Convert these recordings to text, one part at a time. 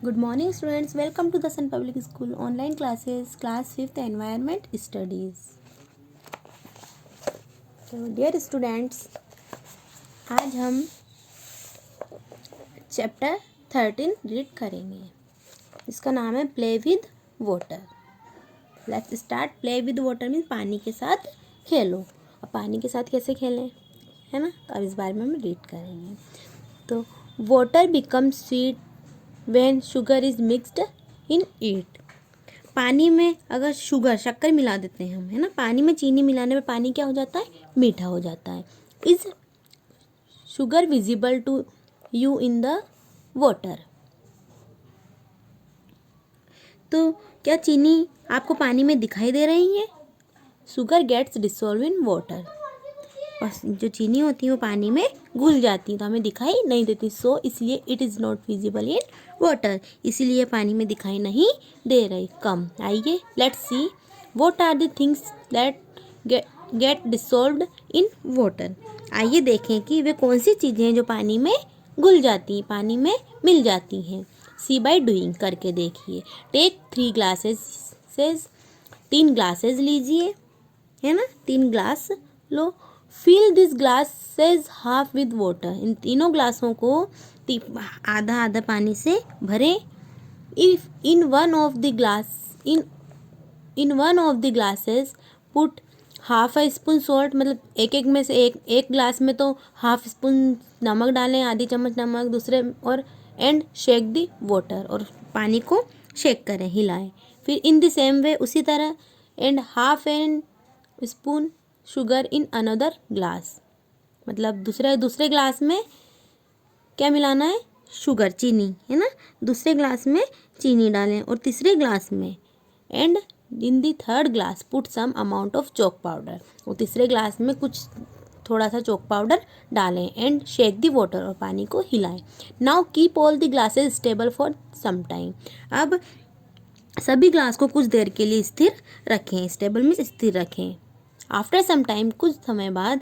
Good morning, students. Welcome to the Sun Public School online classes, class 5th environment studies. तो dear students, आज हम chapter 13 read करेंगे. इसका नाम है play with water. Let's start. Play with water means पानी के साथ खेलो. अब पानी के साथ कैसे खेलें, है ना, तो अब इस बारे में हम रीड करेंगे. तो water become sweet when sugar is mixed in it. पानी में अगर शक्कर मिला देते हैं हम, है ना, पानी में चीनी मिलाने पर पानी क्या हो जाता है, मीठा हो जाता है. Is sugar visible to you in the water. तो क्या चीनी आपको पानी में दिखाई दे रही है. Sugar gets dissolve in water. और जो चीनी होती है वो पानी में घुल जाती है तो हमें दिखाई नहीं देती. सो इसलिए it is not visible in water. इसीलिए पानी में दिखाई नहीं दे रही. कम आइए let's see what are the things that get dissolved in water. आइए देखें कि वे कौन सी चीज़ें हैं जो पानी में घुल जाती हैं, पानी में मिल जाती हैं. सी बाय डूइंग, करके देखिए. Take 3 glasses. 3 ग्लासेस लीजिए, है ना, 3 ग्लास लो. Fill this glasses half with water. इन तीनों ग्लासों को आधा आधा पानी से भरें. If in one of the glasses put half a spoon salt. मतलब एक में से एक ग्लास में तो हाफ स्पून नमक डालें, आधी चम्मच नमक. दूसरे और एंड शेक द वाटर. और पानी को शेक करें, हिलाएं. फिर इन द सेम वे, उसी तरह, and half an spoon sugar in another glass. मतलब दूसरे ग्लास में क्या मिलाना है, शुगर, चीनी, है ना. दूसरे ग्लास में चीनी डालें और तीसरे ग्लास में, and in the third glass put some amount of chalk powder. और तीसरे ग्लास में कुछ थोड़ा सा चॉक पाउडर डालें. And shake the water. और पानी को हिलाएं. Now keep all the glasses stable for some time. अब सभी ग्लास को कुछ देर के लिए स्थिर रखें. स्टेबल में स्थिर रखें. आफ्टर सम टाइम, कुछ समय बाद,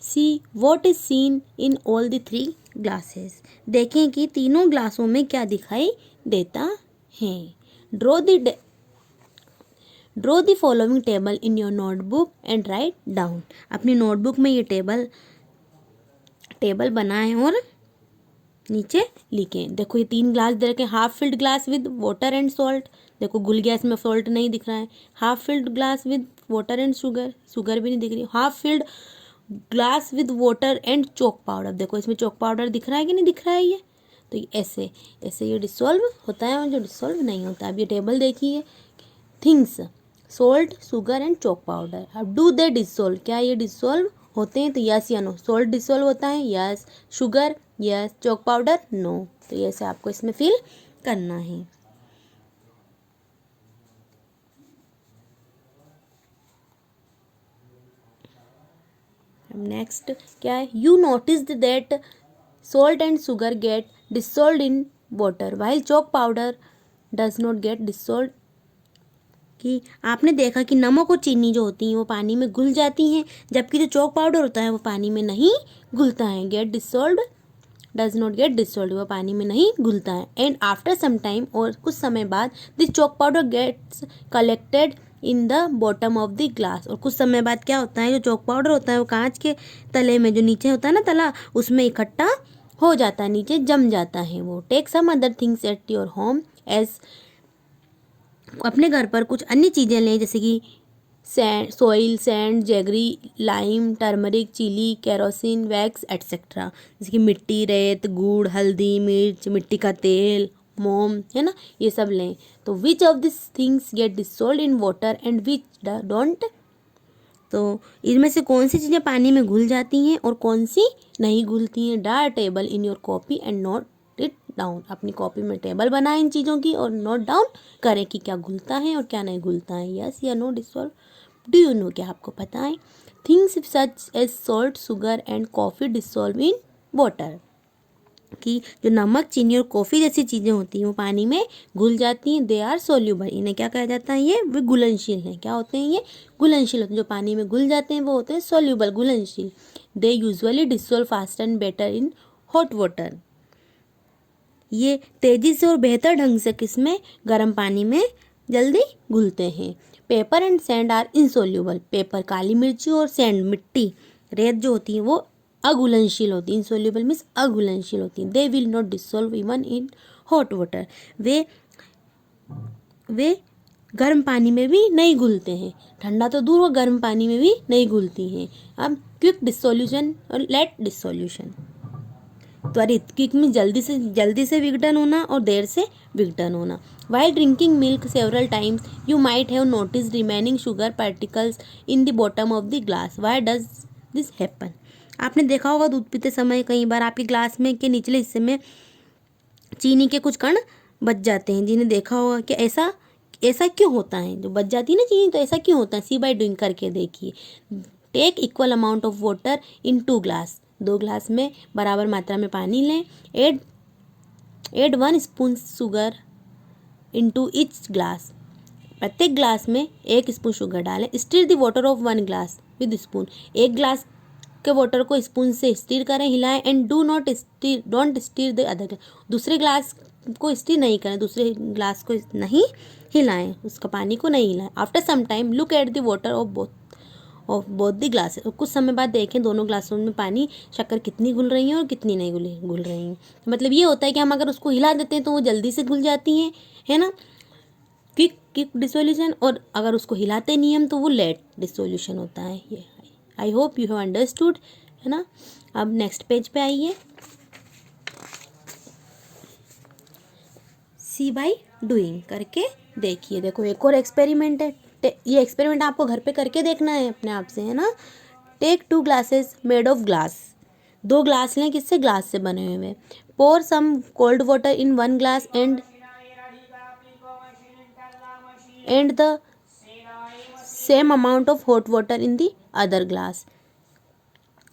see what is seen in all the 3 glasses. देखें कि तीनों ग्लासों में क्या दिखाई देता है. Draw the following table in your notebook and write down. अपनी नोटबुक में ये टेबल बनाएं और नीचे लिखें. देखो ये 3 ग्लास दे रखे. Half filled glass with water and salt. देखो घुल गया, इसमें सॉल्ट नहीं दिख रहा है. Half filled glass with water and sugar भी नहीं दिख रही. Half filled glass with water and chalk powder. देखो इसमें चॉक पाउडर दिख रहा है कि नहीं दिख रहा है ये. तो ऐसे ये डिसॉल्व होता है और जो डिसॉल्व नहीं होता है. अब ये टेबल देखिए. Things salt, sugar and chalk powder. अब डू दे डिसॉल्व. क्या ये डिसॉल्व होते हैं, तो यस या नो. सॉल्ट डिसॉल्व होता है, yes. Sugar, yes. Chalk powder, no. तो ये से आपको इसमें फिल करना है. नेक्स्ट क्या है, you notice that salt and sugar get dissolve in water while chalk powder does not get dissolve. कि आपने देखा कि नमक और चीनी जो होती हैं वो पानी में घुल जाती हैं, जबकि जो चॉक पाउडर होता है वो पानी में नहीं घुलता है. Get dissolve, does not get dissolve, वो पानी में नहीं घुलता है. एंड आफ्टर सम टाइम, और कुछ समय बाद, this chalk powder gets collected in the bottom of the glass. और कुछ समय बाद क्या होता है, जो चॉक पाउडर होता है वो कांच के तले में, जो नीचे होता है ना तला, उसमें इकट्ठा हो जाता है, नीचे जम जाता है वो. Take some other things at your home as. अपने घर पर कुछ अन्य चीज़ें लें, जैसे कि soil, sand, jaggery, lime, turmeric, chilli, kerosene, wax etcetera. जैसे कि मिट्टी, रेत, गुड़, हल्दी, मिर्च, मिट्टी का तेल, मोम, है ना, ये सब लें. तो which of this things get dissolve in water and which don't. तो इनमें से कौन सी चीज़ें पानी में घुल जाती हैं और कौन सी नहीं घुलती हैं. Draw table in your copy and note it down. अपनी कॉपी में टेबल बनाएं इन चीज़ों की और नोट डाउन करें कि क्या घुलता है और क्या नहीं घुलता है. यस या no dissolve. Do you know, क्या आपको पता है. Things such as salt, sugar and coffee dissolve in water. कि जो नमक, चीनी और कॉफ़ी जैसी चीज़ें होती हैं वो पानी में घुल जाती हैं. They are soluble. इन्हें क्या कहा जाता है, ये वे घुलनशील हैं. क्या होते हैं, ये घुलनशील होते हैं. जो पानी में घुल जाते हैं वो होते हैं सोल्यूबल, घुलनशील. They usually dissolve faster and better in hot water. ये तेज़ी से और बेहतर ढंग से किसमें, गर्म पानी में जल्दी घुलते हैं। Paper and sand are insoluble. Paper काली मिर्ची और सैंड मिट्टी, रेत जो होती है वो अघुलनशील होती है। इनसोल्यूबल मीन्स अघुलनशील होती है। They will not dissolve even in hot water. वे गर्म पानी में भी नहीं घुलते हैं। ठंडा तो दूर, वो गर्म पानी में भी नहीं घुलती हैं। अब क्विक डिसोल्यूशन और लेट डिसोल्यूशन। त्वरित, क्विक में जल्दी से विघटन होना और देर से विघटन होना। While drinking milk several times, you might have noticed remaining sugar particles in the bottom of the glass. Why does this happen? आपने देखा होगा दूध पीते समय कई बार आपके ग्लास में के निचले हिस्से में चीनी के कुछ कण बच जाते हैं। जिन्हें देखा होगा कि ऐसा क्यों होता है, जो बच जाती है ना चीनी, तो ऐसा क्यों होता है। सी बाय डूइंग करके देखिए। Take equal amount of water in 2 glass. 2 glass में बराबर मात्रा में पानी लें। Add 1 spoon sugar into each glass. प्रत्येक ग्लास में 1 स्पून शुगर डालें। Stir the water of 1 glass with spoon. 1 glass के वाटर को स्पून से स्टीर करें, हिलाएं। And don't stir the other. दूसरे ग्लास को स्टीर नहीं करें, दूसरे ग्लास को नहीं हिलाएं, उसका पानी को नहीं हिलाएं। After some time look at the water of both the glasses. कुछ समय बाद देखें दोनों ग्लासों में पानी, शक्कर कितनी घुल रही है और कितनी नहीं घुल रही हैं। मतलब ये होता है कि हम अगर उसको हिला देते हैं तो वो जल्दी से घुल जाती हैं, है ना, क्विक डिसोल्यूशन। और अगर उसको हिलाते नहीं हम तो वो लेट डिसोल्यूशन होता है। ये I hope you have understood, है ना। अब नेक्स्ट पेज पे आइए। सी बाय डूइंग करके देखिए। देखो एक और एक्सपेरिमेंट है। ये एक्सपेरिमेंट आपको घर पे करके देखना है अपने आप से, है ना। Take 2 glasses made of glass. 2 glass लें, किससे, ग्लास से बने हुए। Pour some cold water in 1 glass and the same amount of hot water in the other glass.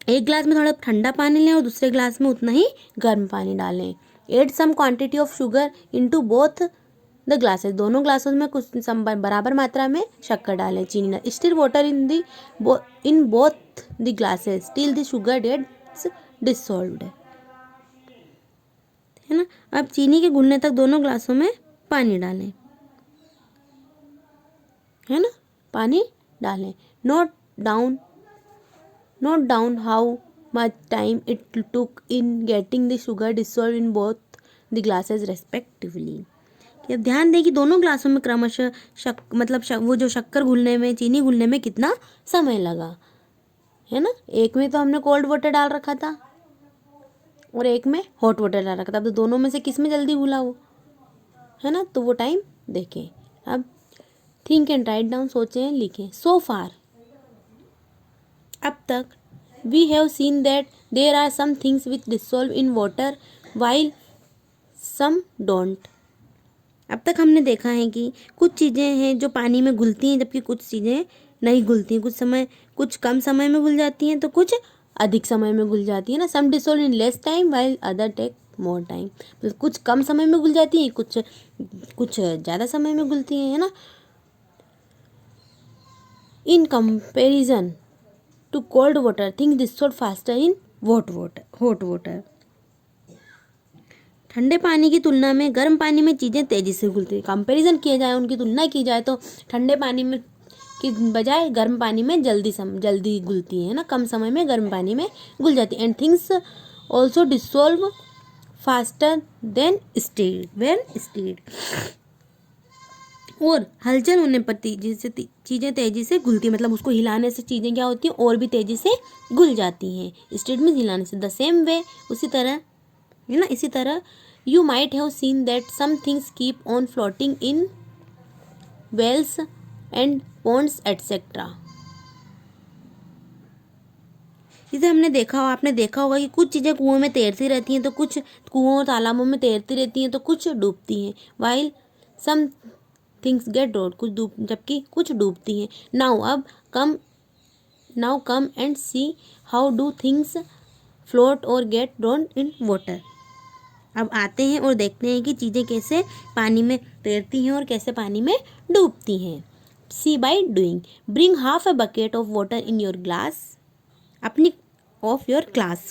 एक ग्लास में थोड़ा ठंडा पानी लें और दूसरे ग्लास में उतना ही गर्म पानी डालें। Add some quantity of sugar into both the glasses. दोनों ग्लासों में कुछ बराबर मात्रा में शक्कर डालें, चीनी ना। Stir water in both the glasses till the sugar gets dissolved, है ना। अब चीनी के घुलने तक दोनों ग्लासों में पानी डालें, है ना, पानी डालें। Note down how much time it took in getting the sugar dissolve in both the glasses respectively. अब ध्यान दें कि दोनों ग्लासों में क्रमशः वो जो शक्कर घुलने में, चीनी घुलने में कितना समय लगा, है ना। एक में तो हमने कोल्ड वाटर डाल रखा था और एक में हॉट वाटर डाल रखा था। तो दोनों में से किस में जल्दी घुला वो, है ना। तो वो टाइम देखें। अब थिंक एंड राइट डाउन, सोचें, लिखें। सो फार, अब तक, we have seen that there are some things which dissolve in water while some don't. अब तक हमने देखा है कि कुछ चीज़ें हैं जो पानी में घुलती हैं जबकि कुछ चीज़ें नहीं घुलती हैं। कुछ कम समय में घुल जाती हैं तो कुछ अधिक समय में घुल जाती है ना। Some dissolve in less time while other take more time. मतलब कुछ कम समय में घुल जाती हैं, कुछ ज़्यादा समय में घुलती हैं, है ना। In comparison to cold water things dissolve faster in hot water. ठंडे पानी की तुलना में गर्म पानी में चीज़ें तेज़ी से घुलती हैं। कंपैरिजन किया जाए, उनकी तुलना की जाए तो ठंडे पानी में की बजाय गर्म पानी में जल्दी घुलती हैं, ना। कम समय में गर्म पानी में घुल जाती है। And things also dissolve faster than stirred. और हलचल होने पर चीज़ें तेज़ी से घुलती हैं। मतलब उसको हिलाने से चीज़ें क्या होती हैं, और भी तेज़ी से घुल जाती हैं। स्टीर्ड में हिलाने से। द सेम वे, उसी तरह, है ना, इसी तरह you might have seen that some things keep on floating in wells and ponds etc. इसे आपने देखा होगा कि कुछ चीज़ें कुओं में तैरती रहती हैं तो कुछ कुओं और तालाबों में तैरती रहती हैं तो कुछ डूबती हैं। while some things get drowned, जबकि कुछ डूबती हैं। now come and see how do things float or get drowned in water. अब आते हैं और देखते हैं कि चीज़ें कैसे पानी में तैरती हैं और कैसे पानी में डूबती हैं। See by doing. Bring half a bucket of water in your glass. अपनी ऑफ योर क्लास,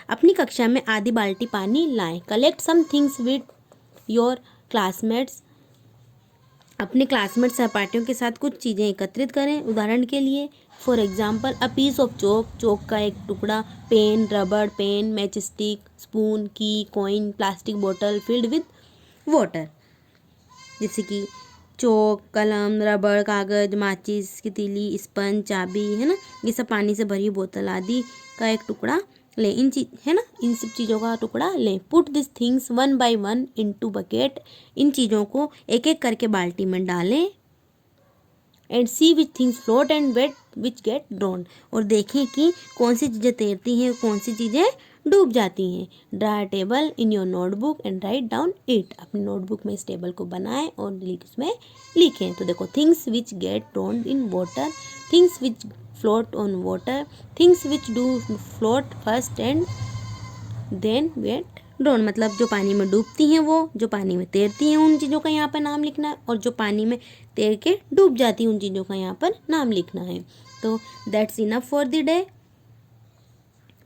अपनी कक्षा में आधी बाल्टी पानी लाएं। Collect some things with your classmates, अपने क्लासमेट सहपाठियों के साथ कुछ चीज़ें एकत्रित करें। उदाहरण के लिए, for example a piece of chalk, chalk का एक टुकड़ा, पेन, रबड़, pen, match stick, spoon, key, coin, plastic बोतल फिल्ड विद वाटर। जैसे कि चौक, कलम, रबड़, कागज, माचिस की तीली, स्पंज, चाबी, है ना, ये सब पानी से भरी बोतल आदि का एक टुकड़ा लें। इन सब चीज़ों का टुकड़ा लें। Put this things one by one into bucket, इन चीज़ों को एक एक करके बाल्टी में डालें। And see which things float and wait which get drown, और देखें कि कौन सी चीज़ें तैरती हैं, कौन सी चीज़ें डूब जाती हैं। Draw table in your notebook and write down it, अपनी नोटबुक में इस टेबल को बनाएं और उसमें लिखें। तो देखो, things which get drown in water, things which float on water, things which do float first and then get drown, मतलब जो पानी में डूबती हैं, वो जो पानी में तैरती हैं, उन चीज़ों का यहाँ पर नाम लिखना है, और जो पानी में तैर के डूब जाती हैं, उन चीज़ों का यहाँ पर नाम लिखना है। तो that's enough for the day.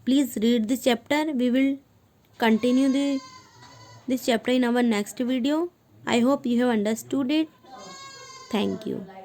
Please read this chapter. We will continue this chapter in our next video. I hope you have understood it. Thank you.